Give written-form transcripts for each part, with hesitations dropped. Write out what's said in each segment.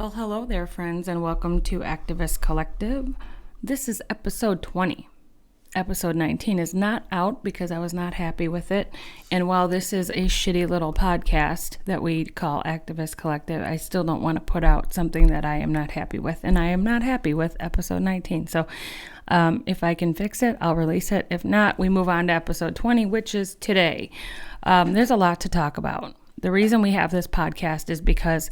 Well, hello there, friends, and welcome to Activist Collective. This is episode 20. Episode 19 is not out because I was not happy with it. And while this is a shitty little podcast that we call Activist Collective, I still don't want to put out something that I am not happy with. And I am not happy with episode 19. So if I can fix it, I'll release it. If not, we move on to episode 20, which is today. There's a lot to talk about. The reason we have this podcast is because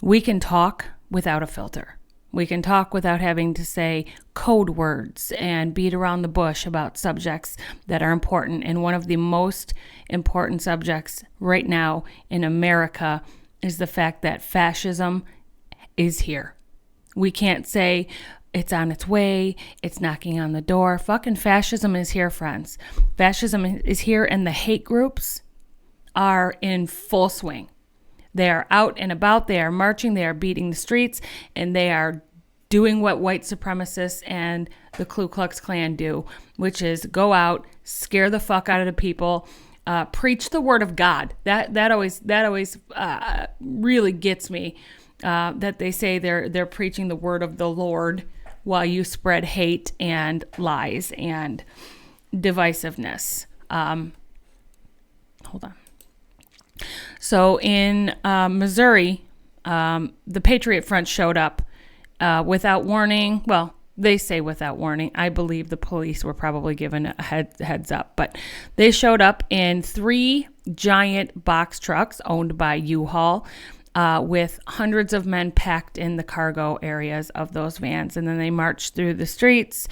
we can talk without a filter. We can talk without having to say code words and beat around the bush about subjects that are important. And one of the most important subjects right now in America is the fact that fascism is here. We can't say it's on its way, it's knocking on the door. Fucking fascism is here, friends. Fascism is here, and the hate groups are in full swing. They are out and about, they are marching, they are beating the streets, and they are doing what white supremacists and the Ku Klux Klan do, which is go out, scare the fuck out of the people, preach the word of God. That always really gets me, that they say they're preaching the word of the Lord while you spread hate and lies and divisiveness. Hold on. So in Missouri, the Patriot Front showed up without warning. Well, they say without warning. I believe the police were probably given a heads up. But they showed up in 3 giant box trucks owned by U-Haul with hundreds of men packed in the cargo areas of those vans. And then they marched through the streets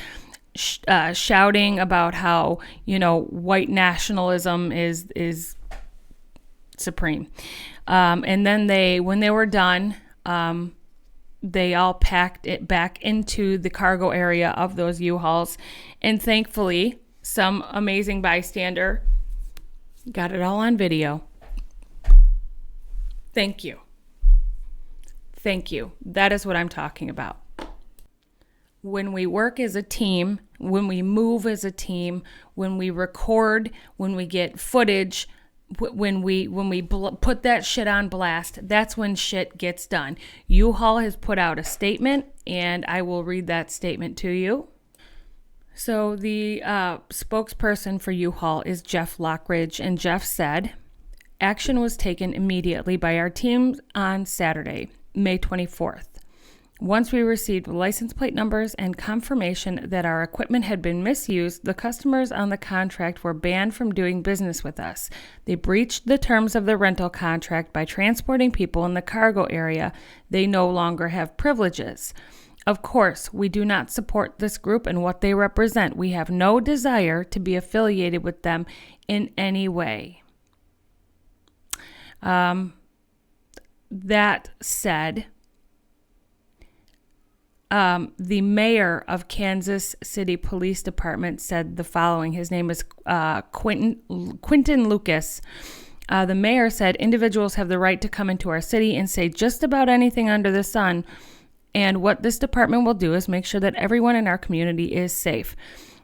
shouting about how, white nationalism is supreme. And then when they were done, they all packed it back into the cargo area of those U-Hauls. And thankfully, some amazing bystander got it all on video. Thank you. Thank you. That is what I'm talking about. When we work as a team, when we move as a team, when we record, when we get footage, when we put that shit on blast, that's when shit gets done. U-Haul has put out a statement, and I will read that statement to you. So the spokesperson for U-Haul is Jeff Lockridge, and Jeff said, action was taken immediately by our team on Saturday, May 24th. Once we received license plate numbers and confirmation that our equipment had been misused, the customers on the contract were banned from doing business with us. They breached the terms of the rental contract by transporting people in the cargo area. They no longer have privileges. Of course, we do not support this group and what they represent. We have no desire to be affiliated with them in any way. That said, the mayor of Kansas City Police Department said the following. His name is Quentin Lucas. The mayor said individuals have the right to come into our city and say just about anything under the sun. And what this department will do is make sure that everyone in our community is safe.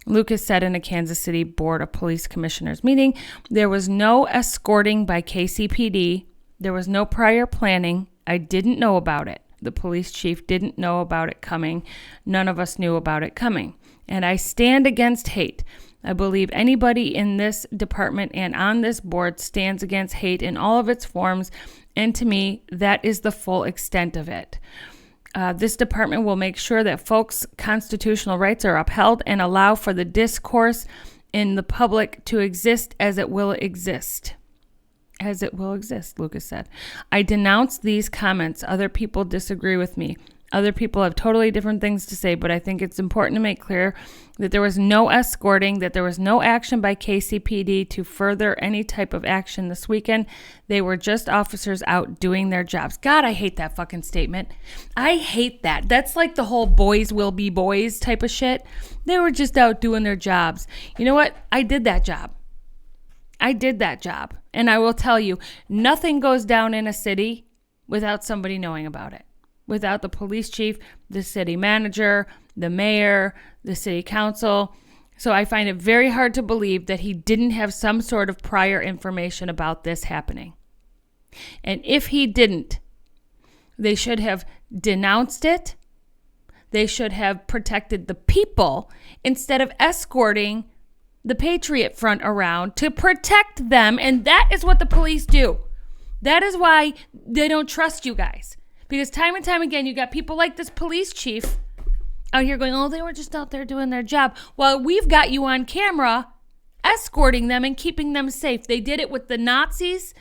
Lucas said in a Kansas City Board of Police Commissioners meeting, there was no escorting by KCPD. There was no prior planning. I didn't know about it. The police chief didn't know about it coming. None of us knew about it coming. And I stand against hate. I believe anybody in this department and on this board stands against hate in all of its forms. And to me, that is the full extent of it. This department will make sure that folks' constitutional rights are upheld and allow for the discourse in the public to exist as it will exist. As it will exist, Lucas said. I denounce these comments. Other people disagree with me. Other people have totally different things to say, but I think it's important to make clear that there was no escorting, that there was no action by KCPD to further any type of action this weekend. They were just officers out doing their jobs. God, I hate that fucking statement. I hate that. That's like the whole boys will be boys type of shit. They were just out doing their jobs. You know what? I did that job. And I will tell you, nothing goes down in a city without somebody knowing about it. Without the police chief, the city manager, the mayor, the city council. So I find it very hard to believe that he didn't have some sort of prior information about this happening. And if he didn't, they should have denounced it. They should have protected the people instead of escorting the Patriot Front around to protect them. And that is what the police do. That is why they don't trust you guys. Because time and time again, you got people like this police chief out here going, oh, they were just out there doing their job. Well, we've got you on camera escorting them and keeping them safe. They did it with the Nazis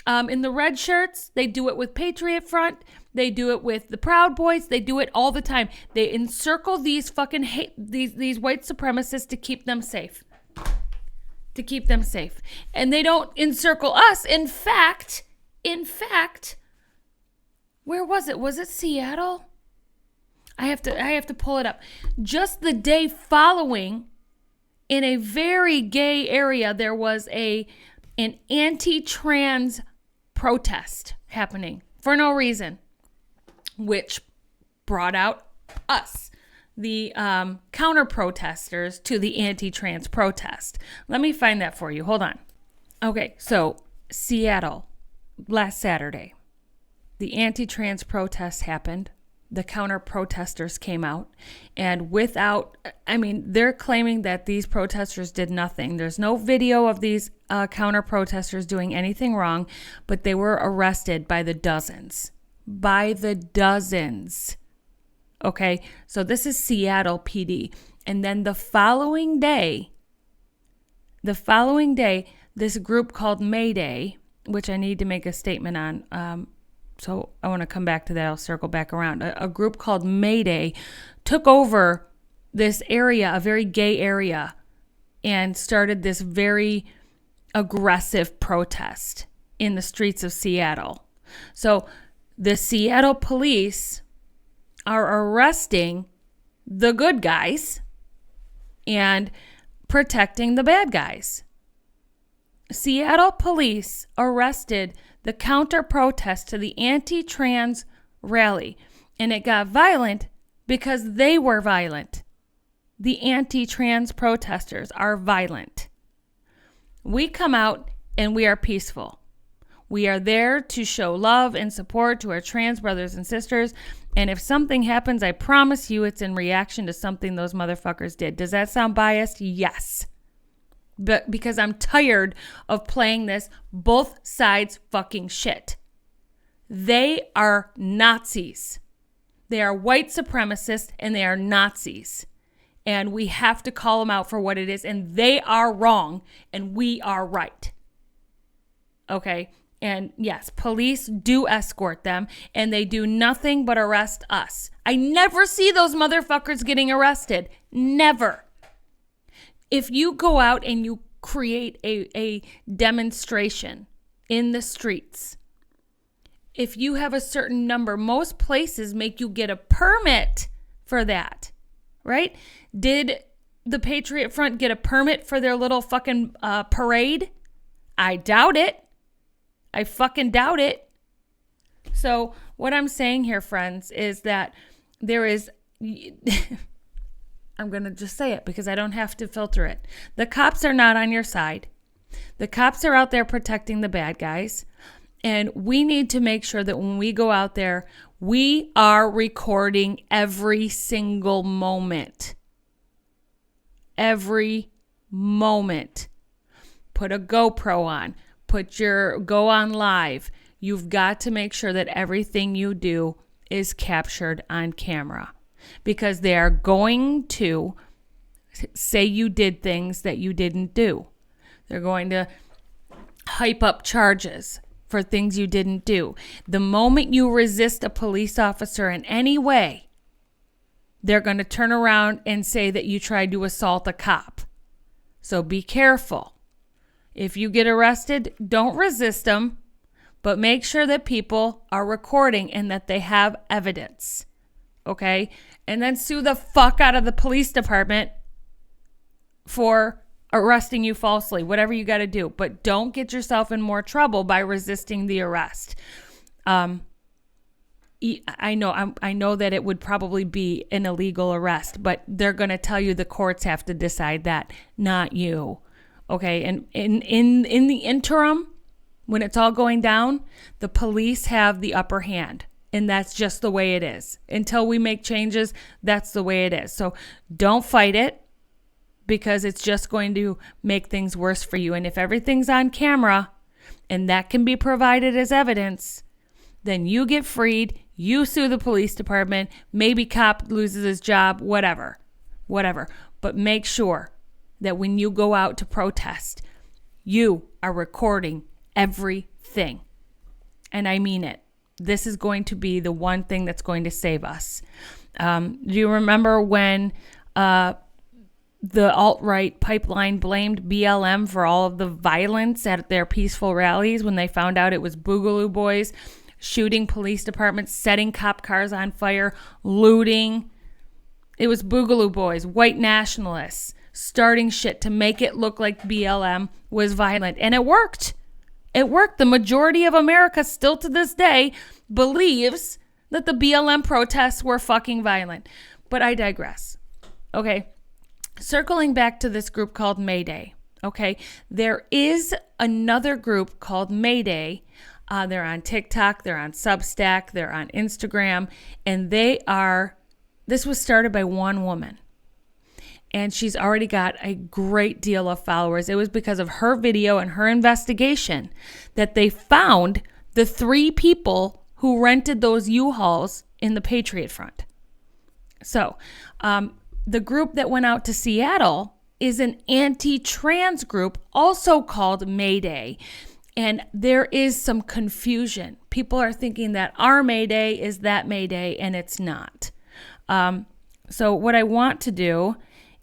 in the red shirts. They do it with Patriot Front. They do it with the Proud Boys. They do it all the time. They encircle these fucking these white supremacists to keep them safe. To keep them safe. And they don't encircle us. In fact, where was it? Was it Seattle? I have to pull it up. Just the day following, in a very gay area, there was an anti-trans protest happening for no reason, which brought out us, the counter-protesters to the anti-trans protest. Let me find that for you. Hold on. Okay, so Seattle, last Saturday, the anti-trans protest happened. The counter-protesters came out, and they're claiming that these protesters did nothing. There's no video of these counter-protesters doing anything wrong, but they were arrested by the dozens. Okay, so this is Seattle PD. And then the following day, this group called Mayday, which I need to make a statement on, so I want to come back to that. I'll circle back around. A group called Mayday took over this area, a very gay area, and started this very aggressive protest in the streets of Seattle. So the Seattle police are arresting the good guys and protecting the bad guys. Seattle police arrested the counter-protest to the anti-trans rally, and it got violent because they were violent. The anti-trans protesters are violent. We come out and we are peaceful. We are there to show love and support to our trans brothers and sisters, and if something happens, I promise you it's in reaction to something those motherfuckers did. Does that sound biased? Yes. But because I'm tired of playing this both sides fucking shit. They are Nazis. They are white supremacists and they are Nazis. And we have to call them out for what it is. And they are wrong and we are right. Okay? And yes, police do escort them and they do nothing but arrest us. I never see those motherfuckers getting arrested. Never. If you go out and you create a demonstration in the streets, if you have a certain number, most places make you get a permit for that, right? Did the Patriot Front get a permit for their little fucking parade? I doubt it. I fucking doubt it. So what I'm saying here, friends, is that there is... I'm going to just say it because I don't have to filter it. The cops are not on your side. The cops are out there protecting the bad guys. And we need to make sure that when we go out there, we are recording every single moment. Every moment. Put a GoPro on. Go on live. You've got to make sure that everything you do is captured on camera. Because they are going to say you did things that you didn't do. They're going to hype up charges for things you didn't do. The moment you resist a police officer in any way, they're going to turn around and say that you tried to assault a cop. So be careful. If you get arrested, don't resist them, but make sure that people are recording and that they have evidence. Okay? And then sue the fuck out of the police department for arresting you falsely, whatever you got to do. But don't get yourself in more trouble by resisting the arrest. I know that it would probably be an illegal arrest, but they're going to tell you the courts have to decide that, not you. Okay? And in the interim, when it's all going down, the police have the upper hand. And that's just the way it is. Until we make changes, that's the way it is. So don't fight it, because it's just going to make things worse for you. And if everything's on camera and that can be provided as evidence, then you get freed, you sue the police department, maybe cop loses his job, whatever. But make sure that when you go out to protest, you are recording everything. And I mean it. This is going to be the one thing that's going to save us. Do you remember when the alt-right pipeline blamed BLM for all of the violence at their peaceful rallies when they found out it was Boogaloo Boys shooting police departments, setting cop cars on fire, looting? It was Boogaloo Boys, white nationalists, starting shit to make it look like BLM was violent. And it worked. It worked. The majority of America still to this day believes that the BLM protests were fucking violent. But I digress. Okay. Circling back to this group called Mayday, okay? There is another group called Mayday. They're on TikTok, they're on Substack, they're on Instagram, and this was started by one woman. And she's already got a great deal of followers. It was because of her video and her investigation that they found the 3 people who rented those U-Hauls in the Patriot Front. So, the group that went out to Seattle is an anti-trans group, also called Mayday. And there is some confusion. People are thinking that our Mayday is that Mayday, and it's not. So what I want to do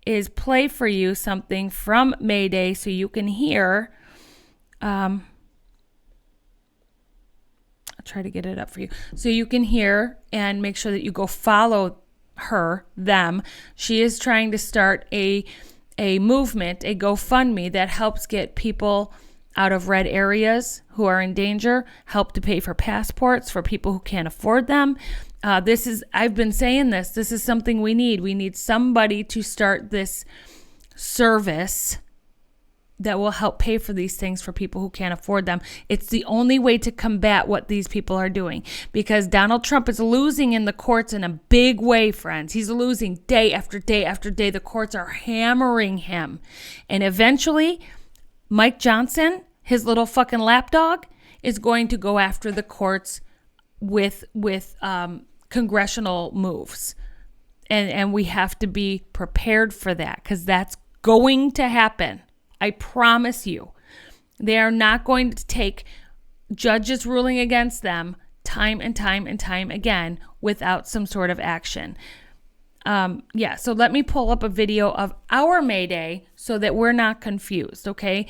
is play for you something from Mayday so you can hear. I'll try to get it up for you. So you can hear and make sure that you go follow them. She is trying to start a movement, a GoFundMe that helps get people out of red areas who are in danger, help to pay for passports for people who can't afford them. I've been saying this is something we need. We need somebody to start this service that will help pay for these things for people who can't afford them. It's the only way to combat what these people are doing, because Donald Trump is losing in the courts in a big way, friends. He's losing day after day after day. The courts are hammering him. And eventually, Mike Johnson, his little fucking lapdog, is going to go after the courts with congressional moves. And we have to be prepared for that, because that's going to happen. I promise you. They are not going to take judges ruling against them time and time and time again without some sort of action. So let me pull up a video of our Mayday so that we're not confused, okay?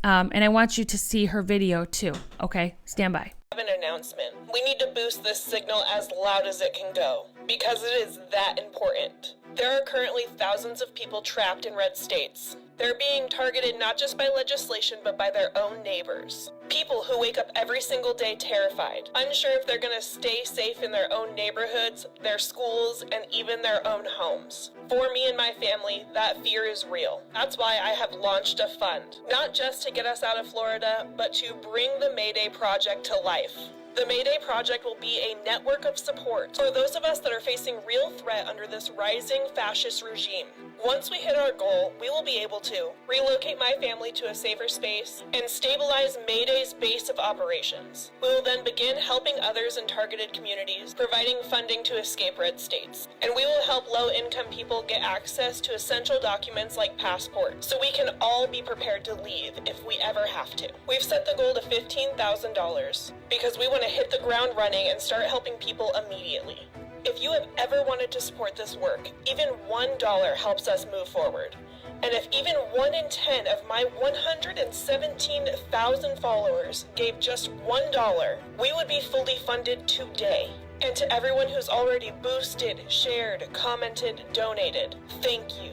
And I want you to see her video too, okay? Stand by. An announcement. We need to boost this signal as loud as it can go, because it is that important. There are currently thousands of people trapped in red states. They're being targeted not just by legislation, but by their own neighbors. People who wake up every single day terrified, unsure if they're going to stay safe in their own neighborhoods, their schools, and even their own homes. For me and my family, that fear is real. That's why I have launched a fund, not just to get us out of Florida, but to bring the Mayday Project to life. The Mayday Project will be a network of support for those of us that are facing real threat under this rising fascist regime. Once we hit our goal, we will be able to relocate my family to a safer space and stabilize Mayday's base of operations. We will then begin helping others in targeted communities, providing funding to escape red states. And we will help low-income people get access to essential documents like passports, so we can all be prepared to leave if we ever have to. We've set the goal to $15,000 because we want to hit the ground running and start helping people immediately. If you have ever wanted to support this work, even $1 helps us move forward. And if even 1 in 10 of my 117,000 followers gave just $1, we would be fully funded today. And to everyone who's already boosted, shared, commented, donated, thank you.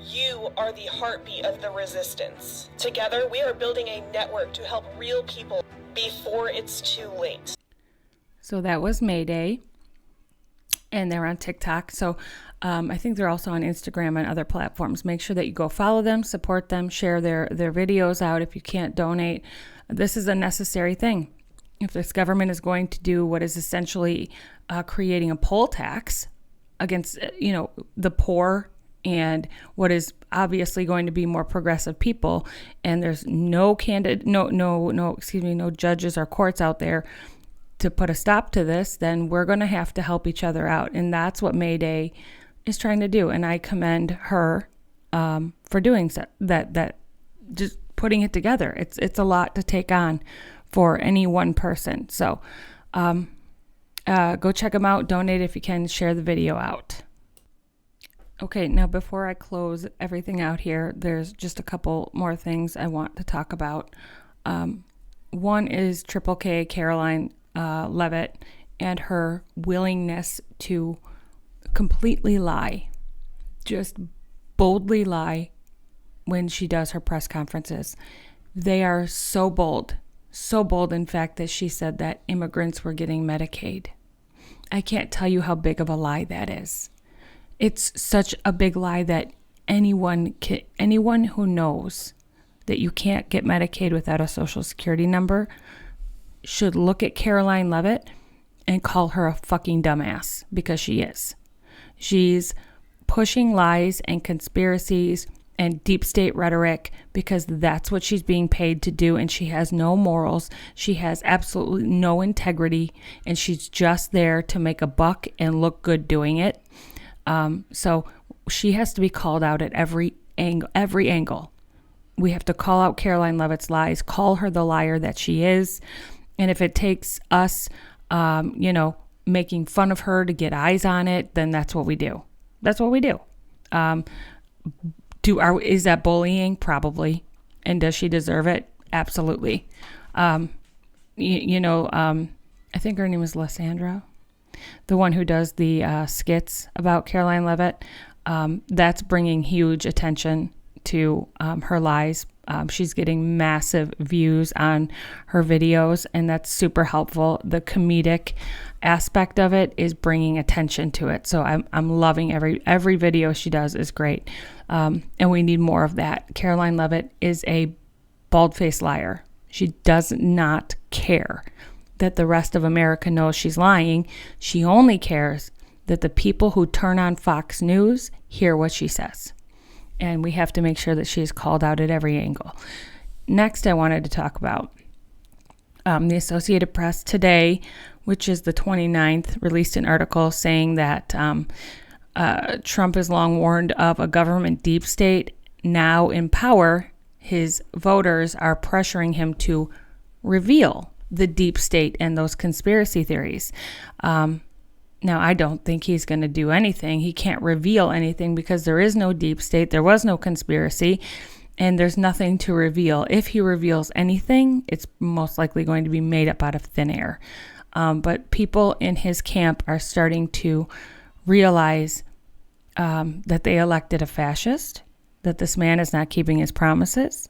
You are the heartbeat of the resistance. Together, we are building a network to help real people before it's too late. So that was Mayday, and they're on TikTok. So I think they're also on Instagram and other platforms. Make sure that you go follow them, support them, share their videos out if you can't donate. This is a necessary thing. if this government is going to do what is essentially creating a poll tax against, the poor and what is obviously going to be more progressive people, and there's no judges or courts out there to put a stop to this, then we're going to have to help each other out. And that's what May Day is trying to do. And I commend her for doing so, that just putting it together. It's a lot to take on for any one person. So go check them out, donate if you can, share the video out. Okay, now before I close everything out here, there's just a couple more things I want to talk about. One is Triple K, Karoline Leavitt, and her willingness to completely lie, just boldly lie when she does her press conferences. They are so bold, in fact, that she said that immigrants were getting Medicaid. I can't tell you how big of a lie that is. It's such a big lie that anyone who knows that you can't get Medicaid without a Social Security number should look at Karoline Leavitt and call her a fucking dumbass, because she is. She's pushing lies and conspiracies and deep state rhetoric because that's what she's being paid to do, and she has no morals. She has absolutely no integrity, and she's just there to make a buck and look good doing it. So she has to be called out at every angle. We have to call out Karoline Leavitt's lies, call her the liar that she is. And if it takes us, making fun of her to get eyes on it, then that's what we do. That's what we do. Is that bullying? Probably. And does she deserve it? Absolutely. I think her name is Lysandra, the one who does the skits about Karoline Leavitt. That's bringing huge attention to her lies. She's getting massive views on her videos, and that's super helpful. The comedic aspect of it is bringing attention to it. So I'm loving every video she does is great. And we need more of that. Karoline Leavitt is a bald-faced liar. She does not care that the rest of America knows she's lying. She only cares that the people who turn on Fox News hear what she says. And we have to make sure that she's called out at every angle. Next, I wanted to talk about the Associated Press today, which is the 29th, released an article saying that Trump has long warned of a government deep state now in power. His voters are pressuring him to reveal the deep state and those conspiracy theories. Now, I don't think he's going to do anything. He can't reveal anything because there is no deep state. There was no conspiracy, and there's nothing to reveal. If he reveals anything, it's most likely going to be made up out of thin air. But people in his camp are starting to realize that they elected a fascist, that this man is not keeping his promises,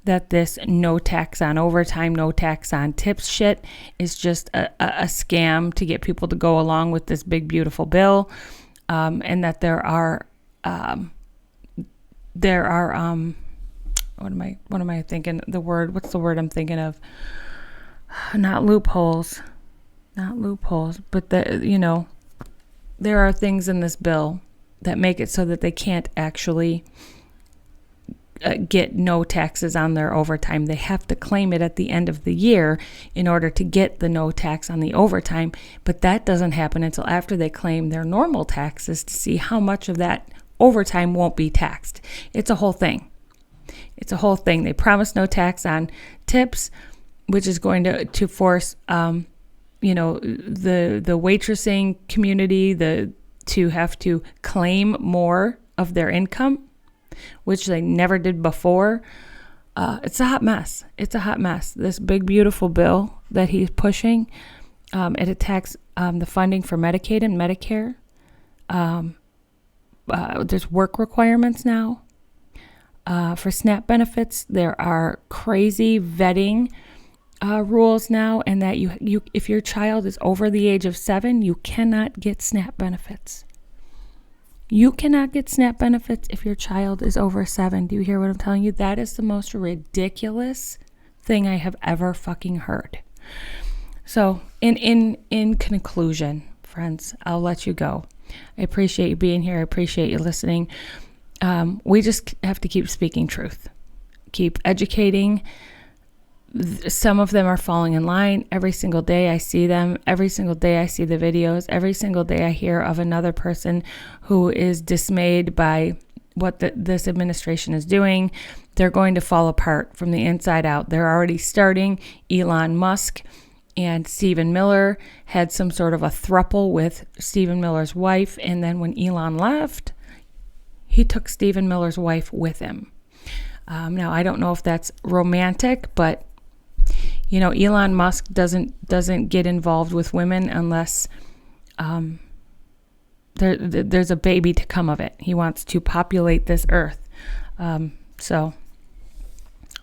that this no tax on overtime, no tax on tips shit is just a scam to get people to go along with this big, beautiful bill, and that there are what am I thinking? What's the word I'm thinking of? Not loopholes, but there are things in this bill that make it so that they can't actually get no taxes on their overtime. They have to claim it at the end of the year in order to get the no tax on the overtime, but that doesn't happen until after they claim their normal taxes to see how much of that overtime won't be taxed. It's a whole thing. They promise no tax on tips, which is going to force the waitressing community to have to claim more of their income, which they never did before. It's a hot mess. This big, beautiful bill that he's pushing, it attacks the funding for Medicaid and Medicare. There's work requirements now. For SNAP benefits, there are crazy vetting rules now, and that you if your child is over the age of 7, you cannot get SNAP benefits. You cannot get SNAP benefits if your child is over 7. Do you hear what I'm telling you? That is the most ridiculous thing I have ever fucking heard. So in conclusion, friends, I'll let you go. I appreciate you being here. I appreciate you listening. We just have to keep speaking truth, keep educating. Some of them are falling in line. Every single day I see them. Every single day I see the videos. Every single day I hear of another person who is dismayed by what this administration is doing. They're going to fall apart from the inside out. They're already starting. Elon Musk and Stephen Miller had some sort of a throuple with Stephen Miller's wife. And then when Elon left, he took Stephen Miller's wife with him. Now, I don't know if that's romantic, but you know, Elon Musk doesn't get involved with women unless there's a baby to come of it. He wants to populate this earth. So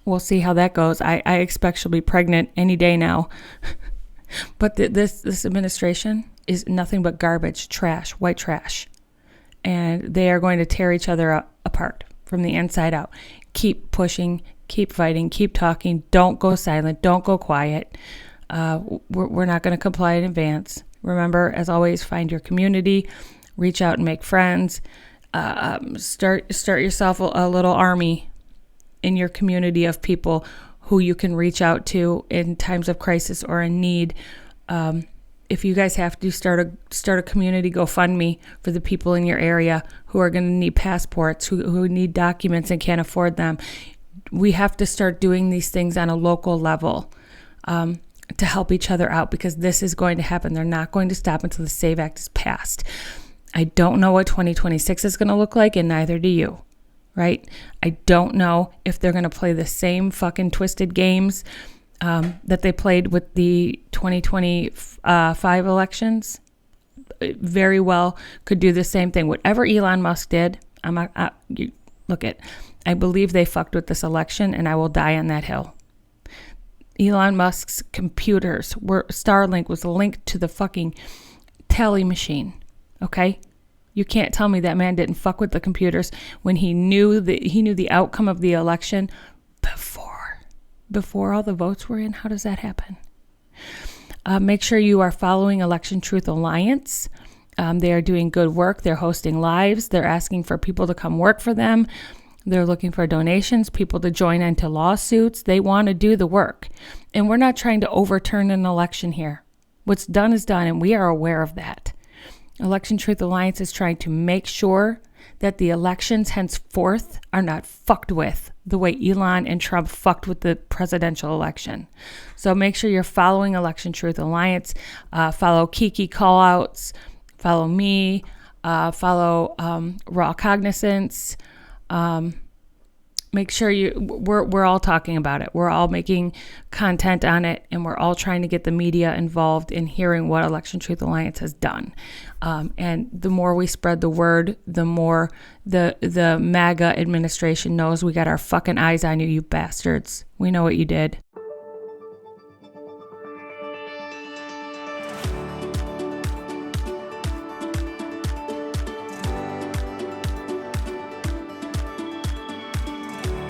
we'll see how that goes. I expect she'll be pregnant any day now. But this administration is nothing but garbage, trash, white trash. And they are going to tear each other apart from the inside out. Keep pushing, keep fighting, keep talking. Don't go silent. Don't go quiet. We're not going to comply in advance. Remember, as always, find your community. Reach out and make friends. Start yourself a little army in your community of people who you can reach out to in times of crisis or in need. If you guys have to start a community GoFundMe for the people in your area who are going to need passports, who need documents and can't afford them. We have to start doing these things on a local level to help each other out, because this is going to happen. They're not going to stop until the SAVE Act is passed. I don't know what 2026 is going to look like, and neither do you, right? I don't know if they're going to play the same fucking twisted games that they played with the 2025 elections. Very well could do the same thing. Whatever Elon Musk did, I believe they fucked with this election, and I will die on that hill. Elon Musk's computers Starlink was linked to the fucking tally machine. Okay? You can't tell me that man didn't fuck with the computers when he knew the outcome of the election before all the votes were in. How does that happen? Make sure you are following Election Truth Alliance. They are doing good work. They're hosting lives. They're asking for people to come work for them. They're looking for donations, people to join into lawsuits. They want to do the work. And we're not trying to overturn an election here. What's done is done, and we are aware of that. Election Truth Alliance is trying to make sure that the elections henceforth are not fucked with the way Elon and Trump fucked with the presidential election. So make sure you're following Election Truth Alliance. Follow Kiki Callouts. Follow me. Follow Raw Cognizance. Make sure we're all talking about it. We're all making content on it, and we're all trying to get the media involved in hearing what Election Truth Alliance has done. And the more we spread the word, the more the MAGA administration knows we got our fucking eyes on you, you bastards. We know what you did.